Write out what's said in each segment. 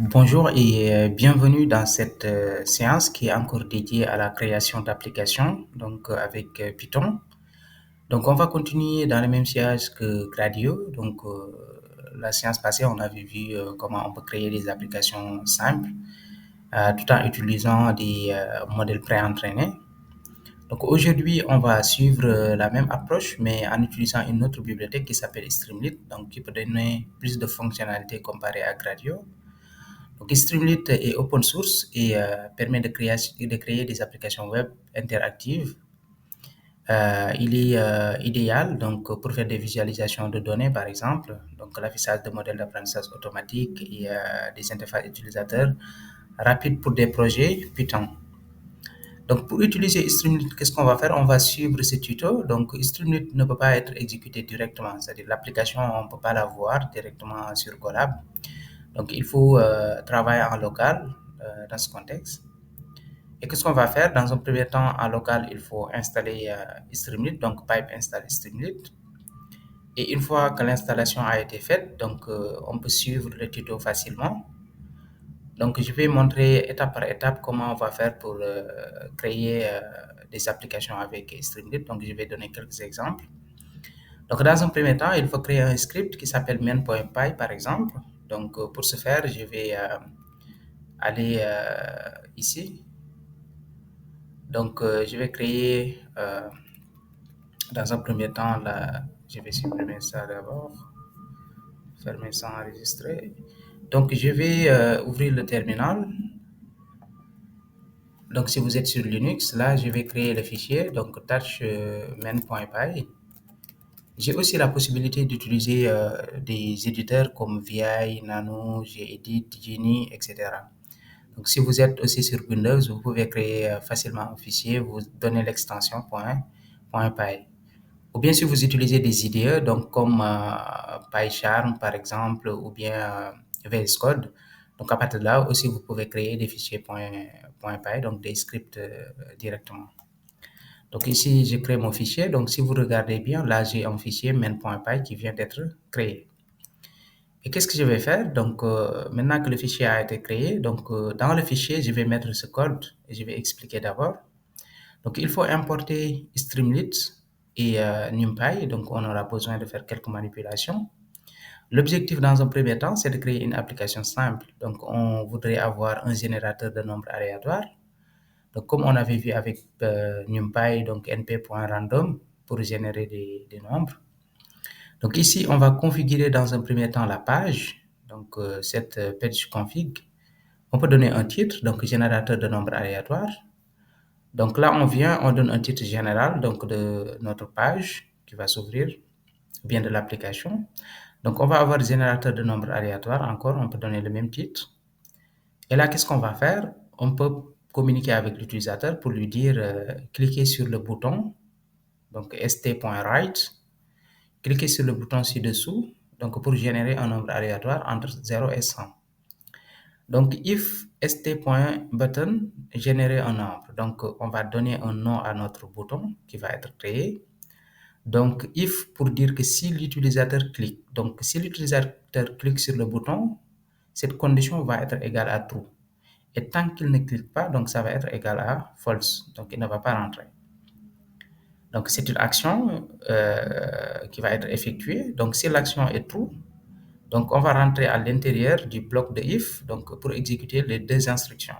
Bonjour et bienvenue dans cette séance qui est encore dédiée à la création d'applications, avec Python. Donc, on va continuer dans le même sillage que Gradio. La séance passée, on avait vu comment on peut créer des applications simples tout en utilisant des modèles préentraînés. Donc, aujourd'hui, on va suivre la même approche, mais en utilisant une autre bibliothèque qui s'appelle Streamlit, donc qui peut donner plus de fonctionnalités comparées à Gradio. Donc, Streamlit est open source et permet de créer des applications web interactives. Il est idéal pour faire des visualisations de données, par exemple, donc l'affichage de modèles d'apprentissage automatique et des interfaces utilisateurs rapides pour des projets Python. Donc, pour utiliser Streamlit, qu'est-ce qu'on va faire? On va suivre ce tuto. Donc, Streamlit ne peut pas être exécuté directement, c'est-à-dire l'application, on ne peut pas la voir directement sur Colab. Donc, il faut travailler en local dans ce contexte. Et qu'est-ce qu'on va faire? Dans un premier temps, en local, il faut installer Streamlit, donc pipe install Streamlit. Et une fois que l'installation a été faite, on peut suivre le tuto facilement. Donc, je vais montrer étape par étape comment on va faire pour créer des applications avec Streamlit. Donc, je vais donner quelques exemples. Donc, dans un premier temps, il faut créer un script qui s'appelle main.py, par exemple. Donc, pour ce faire, je vais aller ici. Donc, je vais créer, dans un premier temps, je vais supprimer ça d'abord, fermer sans enregistrer. Donc, je vais ouvrir le terminal. Donc, si vous êtes sur Linux, là, je vais créer le fichier, donc touch main.py. J'ai aussi la possibilité d'utiliser des éditeurs comme VI, Nano, Gedit, Genie, etc. Donc, si vous êtes aussi sur Windows, vous pouvez créer facilement un fichier, vous donnez l'extension .py. Ou bien si vous utilisez des IDE, donc comme PyCharm par exemple, ou bien VS Code, donc à partir de là aussi vous pouvez créer des fichiers .py, donc des scripts directement. Donc ici, je crée mon fichier. Donc si vous regardez bien, là j'ai un fichier main.py qui vient d'être créé. Et qu'est-ce que je vais faire? Donc, maintenant que le fichier a été créé, dans le fichier, je vais mettre ce code et je vais expliquer d'abord. Donc, il faut importer Streamlit et NumPy. Donc, on aura besoin de faire quelques manipulations. L'objectif dans un premier temps, c'est de créer une application simple. Donc, on voudrait avoir un générateur de nombres aléatoires. Donc, comme on avait vu avec NumPy, donc np.random pour générer des nombres. Donc ici, on va configurer dans un premier temps la page, donc cette page config. On peut donner un titre, donc générateur de nombres aléatoires. Donc là, on donne un titre général donc de notre page qui va s'ouvrir, bien de l'application. Donc on va avoir générateur de nombres aléatoires, encore, on peut donner le même titre. Et là, qu'est-ce qu'on va faire? On peut communiquer avec l'utilisateur pour lui dire, cliquez sur le bouton, donc st.write. Cliquez sur le bouton ci-dessous donc pour générer un nombre aléatoire entre 0 et 100. Donc, if st.button générer un nombre, donc on va donner un nom à notre bouton qui va être créé. Donc, if pour dire que si l'utilisateur clique, donc si l'utilisateur clique sur le bouton, cette condition va être égale à true. Et tant qu'il ne clique pas, donc ça va être égal à false, donc il ne va pas rentrer. Donc, c'est une action qui va être effectuée. Donc, si l'action est true, donc on va rentrer à l'intérieur du bloc de if donc pour exécuter les deux instructions.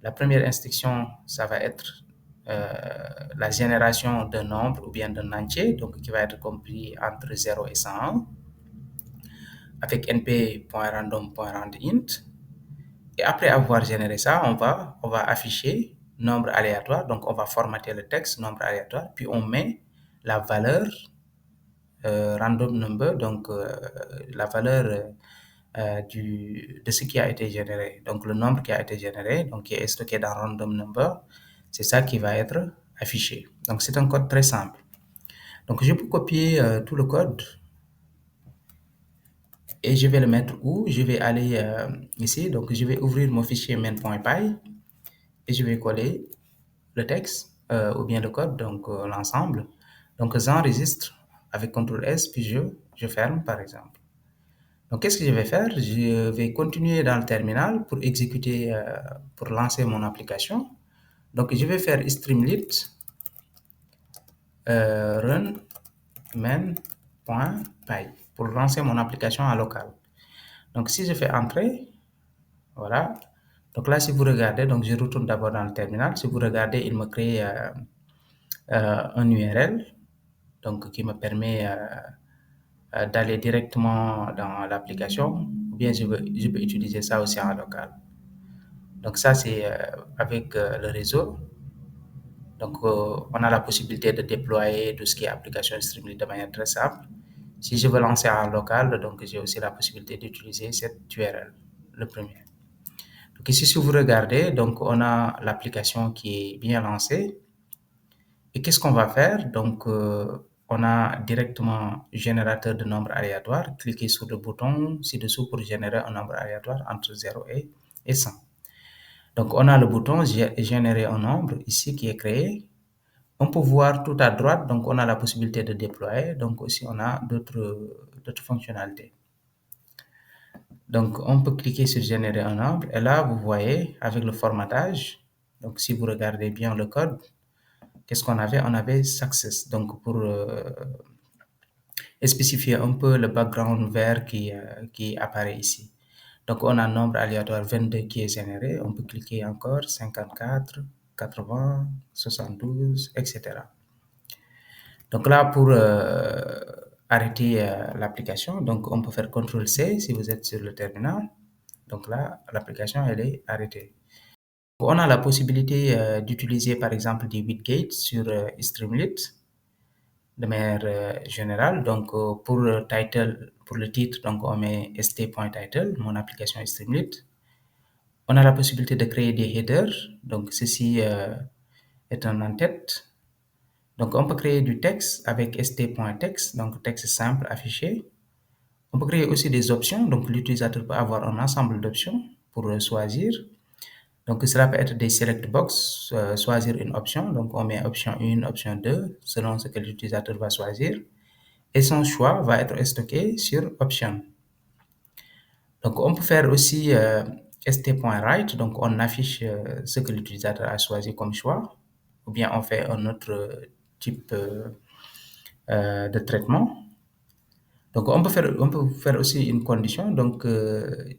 La première instruction, ça va être la génération d'un nombre ou bien d'un entier, donc qui va être compris entre 0 et 101 avec np.random.randint. Et après avoir généré ça, on va afficher nombre aléatoire. Donc, on va formater le texte nombre aléatoire, puis on met la valeur random number, donc la valeur de ce qui a été généré. Donc, le nombre qui a été généré, donc qui est stocké dans random number, c'est ça qui va être affiché. Donc, c'est un code très simple. Donc, je peux copier tout le code et je vais le mettre où? Je vais aller ici, donc je vais ouvrir mon fichier main.py et je vais coller le texte ou bien le code, donc l'ensemble. Donc j'enregistre avec CTRL S, puis je ferme par exemple. Donc, qu'est-ce que je vais faire? Je vais continuer dans le terminal pour exécuter, pour lancer mon application. Donc, je vais faire streamlit run main.py pour lancer mon application en local. Donc, si je fais entrer, voilà. Donc là, si vous regardez, donc je retourne d'abord dans le terminal. Si vous regardez, il me crée un URL donc, qui me permet d'aller directement dans l'application, ou bien je peux utiliser ça aussi en local. Donc ça, c'est avec le réseau. Donc, on a la possibilité de déployer tout ce qui est application Streamlit de manière très simple. Si je veux lancer en local, donc j'ai aussi la possibilité d'utiliser cette URL, le premier. Donc ici, si vous regardez, donc on a l'application qui est bien lancée. Et qu'est-ce qu'on va faire? Donc, on a directement générateur de nombre aléatoire. Cliquez sur le bouton ci-dessous pour générer un nombre aléatoire entre 0 et 100. Donc, on a le bouton générer un nombre ici qui est créé. On peut voir tout à droite, donc on a la possibilité de déployer. Donc, aussi, on a d'autres fonctionnalités. Donc, on peut cliquer sur générer un nombre. Et là, vous voyez, avec le formatage, donc si vous regardez bien le code, qu'est-ce qu'on avait? On avait success. Donc, pour spécifier un peu le background vert qui apparaît ici. Donc, on a un nombre aléatoire 22 qui est généré. On peut cliquer encore 54, 80, 72, etc. Donc là, pour arrêter l'application, donc on peut faire CTRL-C si vous êtes sur le terminal. Donc là, l'application, elle est arrêtée. On a la possibilité d'utiliser par exemple des widgets sur Streamlit de manière générale. Donc pour le title, pour le titre, donc on met st.title, mon application Streamlit. On a la possibilité de créer des headers. Donc ceci est un en-tête. Donc on peut créer du texte avec st.text, donc texte simple affiché. On peut créer aussi des options. Donc l'utilisateur peut avoir un ensemble d'options pour choisir. Donc, cela peut être des select box, choisir une option. Donc, on met option 1, option 2, selon ce que l'utilisateur va choisir. Et son choix va être stocké sur option. Donc, on peut faire aussi st.write. Donc, on affiche ce que l'utilisateur a choisi comme choix. Ou bien, on fait un autre type de traitement. Donc, on peut faire aussi une condition. Donc,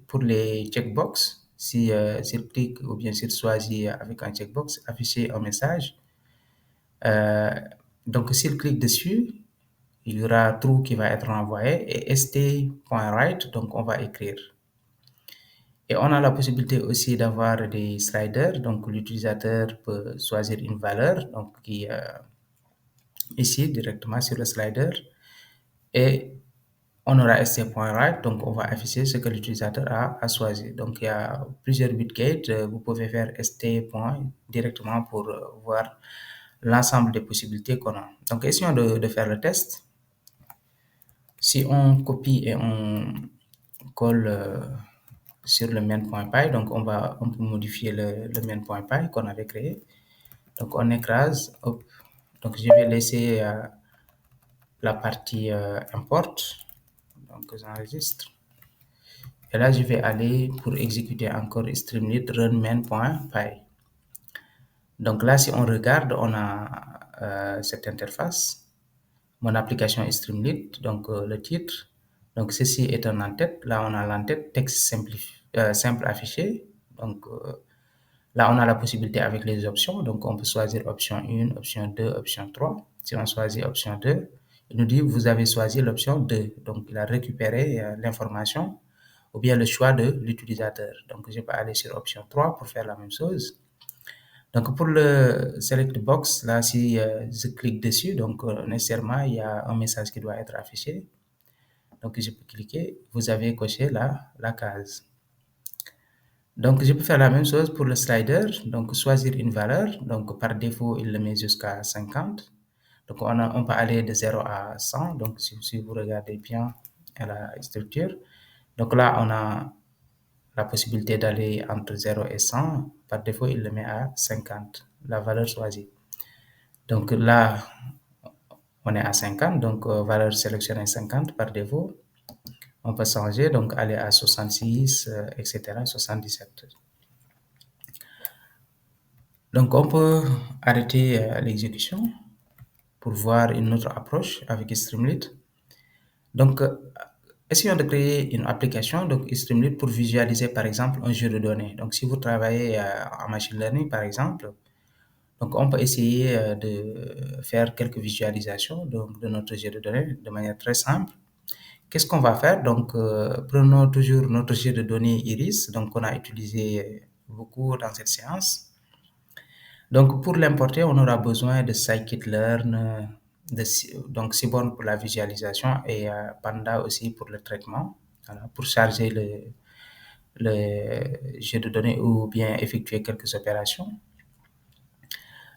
pour les checkbox, si s'il clique ou bien s'il choisit avec un checkbox, afficher un message. Donc, s'il clique dessus, il y aura true qui va être renvoyé et st.write, donc on va écrire. Et on a la possibilité aussi d'avoir des sliders. Donc, l'utilisateur peut choisir une valeur, donc qui ici directement sur le slider. Et on aura st.write, donc on va afficher ce que l'utilisateur a choisi. Donc, il y a plusieurs widgets. Vous pouvez faire st. directement pour voir l'ensemble des possibilités qu'on a. Donc, essayons de faire le test. Si on copie et on colle sur le main.py, donc on peut modifier le main.py qu'on avait créé. Donc, on écrase. Hop. Donc, je vais laisser la partie import. Donc, j'enregistre. Et là, je vais aller pour exécuter encore streamlit run main.py. Donc là, si on regarde, on a cette interface. Mon application est Streamlit, donc le titre. Donc ceci est un en-tête. Là, on a l'en-tête texte simple affiché. Donc là, on a la possibilité avec les options. Donc on peut choisir option 1, option 2, option 3. Si on choisit option 2, il nous dit vous avez choisi l'option 2. Donc il a récupéré l'information ou bien le choix de l'utilisateur. Donc je peux aller sur option 3 pour faire la même chose. Donc pour le select box, là, si je clique dessus, donc nécessairement, il y a un message qui doit être affiché. Donc je peux cliquer, vous avez coché la case. Donc je peux faire la même chose pour le slider, donc choisir une valeur. Donc par défaut, il le met jusqu'à 50. Donc on peut aller de 0 à 100. Donc si vous regardez bien la structure. Donc là, on a la possibilité d'aller entre 0 et 100. Par défaut, il le met à 50, la valeur choisie. Donc là, on est à 50, donc valeur sélectionnée 50 par défaut. On peut changer, donc aller à 66, etc., 77. Donc, on peut arrêter l'exécution pour voir une autre approche avec Streamlit. Donc, essayons de créer une application, donc Streamlit, pour visualiser par exemple un jeu de données. Donc, si vous travaillez en machine learning par exemple, donc on peut essayer de faire quelques visualisations donc, de notre jeu de données de manière très simple. Qu'est-ce qu'on va faire? Donc, prenons toujours notre jeu de données Iris, donc on a utilisé beaucoup dans cette séance. Donc, pour l'importer, on aura besoin de scikit-learn, donc Seaborn pour la visualisation et Panda aussi pour le traitement, voilà, pour charger le jeu de données ou bien effectuer quelques opérations.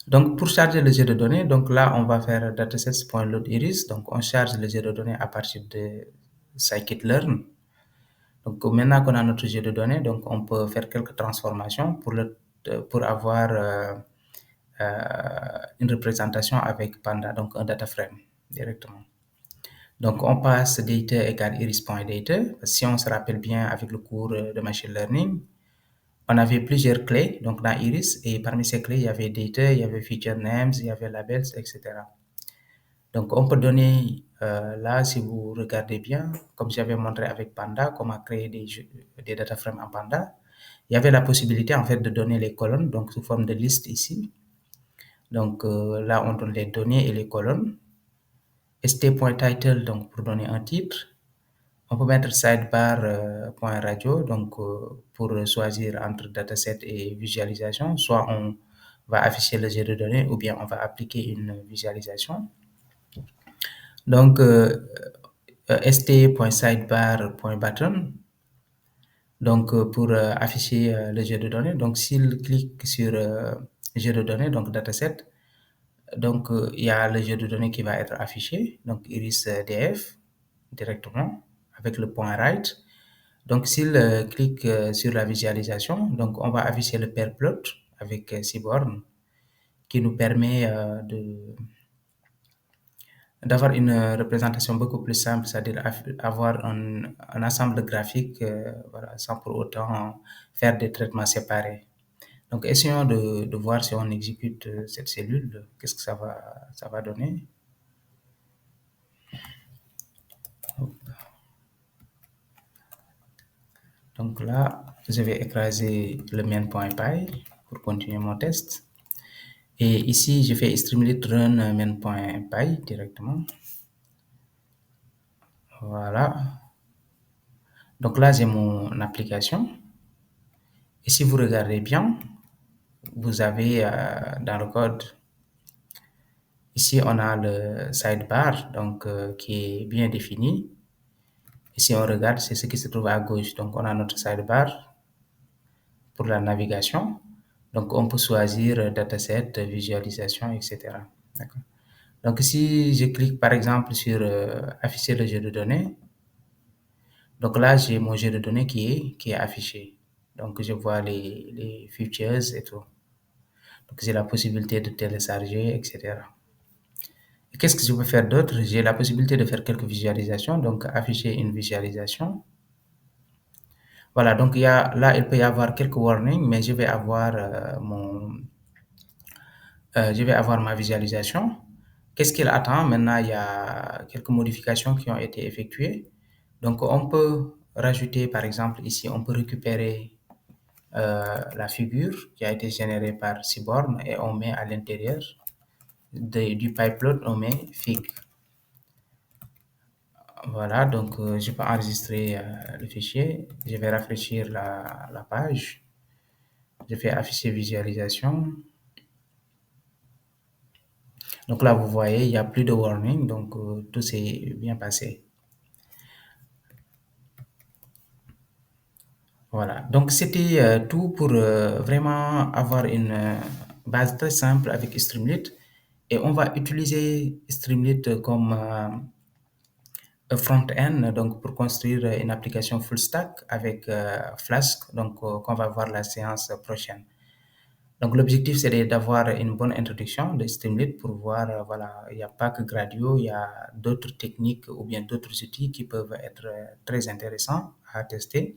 Donc, pour charger le jeu de données, donc là, on va faire datasets.loadiris. Donc, on charge le jeu de données à partir de scikit-learn. Donc, maintenant qu'on a notre jeu de données, donc on peut faire quelques transformations pour avoir une représentation avec Panda, donc un data frame directement. Donc, on passe data égale iris.data. Si on se rappelle bien avec le cours de machine learning, on avait plusieurs clés donc dans Iris et parmi ces clés, il y avait data, il y avait feature names, il y avait labels, etc. Donc, on peut donner, là, si vous regardez bien, comme j'avais montré avec Panda, comment créer des data frames en Panda, il y avait la possibilité en fait de donner les colonnes, donc sous forme de liste ici. Donc là, on donne les données et les colonnes. st.title, donc pour donner un titre. On peut mettre sidebar.radio, donc pour choisir entre dataset et visualisation. Soit on va afficher le jeu de données ou bien on va appliquer une visualisation. Donc, st.sidebar.button, donc pour afficher le jeu de données. Donc, s'il clique sur jeu de données, donc dataset, donc il y a le jeu de données qui va être affiché, donc iris df directement avec le point right. Donc, s'il clique sur la visualisation, donc on va afficher le pair plot avec Seaborn qui nous permet d'avoir une représentation beaucoup plus simple, c'est-à-dire avoir un ensemble graphique voilà, sans pour autant faire des traitements séparés. Donc, essayons de voir si on exécute cette cellule, qu'est-ce que ça va donner. Donc là, je vais écraser le main.py pour continuer mon test. Et ici, je fais streamlit run main.py directement. Voilà. Donc là, j'ai mon application. Et si vous regardez bien, vous avez dans le code, ici, on a le sidebar, donc qui est bien défini. Et si on regarde, c'est ce qui se trouve à gauche. Donc, on a notre sidebar pour la navigation. Donc, on peut choisir dataset, visualisation, etc. D'accord. Donc, si je clique par exemple sur afficher le jeu de données, donc là, j'ai mon jeu de données qui est affiché. Donc, je vois les features et tout. Donc, j'ai la possibilité de télécharger, etc. Et qu'est-ce que je peux faire d'autre? J'ai la possibilité de faire quelques visualisations. Donc, afficher une visualisation. Voilà, donc là, il peut y avoir quelques warnings, mais je vais avoir je vais avoir ma visualisation. Qu'est-ce qu'il attend? Maintenant, il y a quelques modifications qui ont été effectuées. Donc, on peut rajouter, par exemple, ici, on peut récupérer la figure qui a été générée par Seaborn et on met à l'intérieur du pipeload, on met fig. Voilà, donc je peux enregistrer le fichier. Je vais rafraîchir la page. Je fais afficher visualisation. Donc là, vous voyez, il n'y a plus de warning, donc tout s'est bien passé. Voilà, donc c'était tout pour vraiment avoir une base très simple avec Streamlit. Et on va utiliser Streamlit comme front-end, donc pour construire une application full stack avec Flask, donc qu'on va voir la séance prochaine. Donc l'objectif, c'est d'avoir une bonne introduction de Streamlit pour voir, voilà, il n'y a pas que Gradio, il y a d'autres techniques ou bien d'autres outils qui peuvent être très intéressants à tester.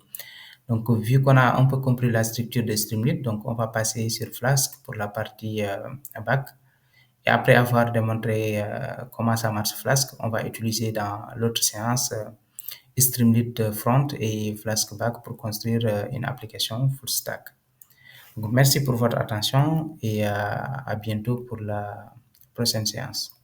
Donc, vu qu'on a un peu compris la structure de Streamlit, donc on va passer sur Flask pour la partie back. Et après avoir démontré comment ça marche Flask, on va utiliser dans l'autre séance Streamlit Front et Flask Back pour construire une application full stack. Donc, merci pour votre attention et à bientôt pour la prochaine séance.